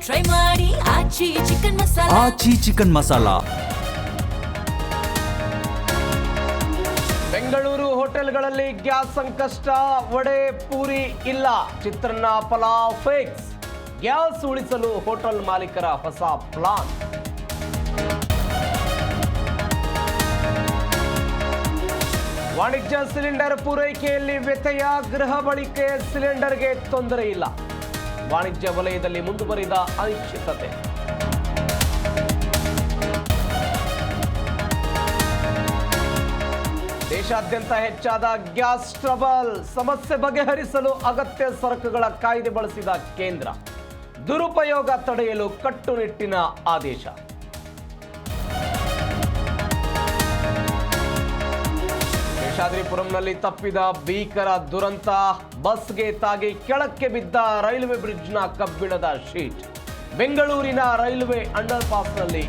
Try ಮಾಡಿ ಆಚಿ chicken masala. ಆಚಿ chicken masala. Bengaluru ಹೋಟೆಲ್ಗಳಲ್ಲಿ gas ಸಂಕಷ್ಟ, ವಡೆ ಪೂರಿ ಇಲ್ಲ, ಚಿತ್ರಾನ್ನ ಪಲಾವ್ ಫಿಕ್ಸ್. ಗ್ಯಾಸ್ ಉಳಿಸಲು ಹೋಟೆಲ್ ಮಾಲೀಕರ ಹೊಸ ಪ್ಲಾನ್. ವಾಣಿಜ್ಯ ಸಿಲಿಂಡರ್ ಪೂರೈಕೆಯಲ್ಲಿ ವ್ಯತ್ಯಯ, ಗೃಹ ಬಳಕೆ ಸಿಲಿಂಡರ್ಗೆ ತೊಂದರೆ ಇಲ್ಲ. ವಾಣಿಜ್ಯ ವಲಯದಲ್ಲಿ ಮುಂದುವರಿದ ಅನಿಶ್ಚಿತತೆ. ದೇಶಾದ್ಯಂತ ಹೆಚ್ಚಾದ ಗ್ಯಾಸ್ ಟ್ರಬಲ್, ಸಮಸ್ಯೆ ಬಗೆಹರಿಸಲು ಅಗತ್ಯ ಸರಕುಗಳ ಕಾಯ್ದೆ ಬಳಸಿದ ಕೇಂದ್ರ. ದುರುಪಯೋಗ ತಡೆಯಲು ಕಟ್ಟುನಿಟ್ಟಿನ ಆದೇಶ. ಶೇಷಾದ್ರಿಪುರಂನಲ್ಲಿ ತಪ್ಪಿದ ಭೀಕರ ದುರಂತ, ಬಸ್ಗೆ ತಾಗಿ ಕೆಳಕ್ಕೆ ಬಿದ್ದ ರೈಲ್ವೆ ಬ್ರಿಡ್ಜ್ನ ಕಬ್ಬಿಣದ ಶೀಟ್. ಬೆಂಗಳೂರಿನ ರೈಲ್ವೆ ಅಂಡರ್ ಪಾಸ್ನಲ್ಲಿ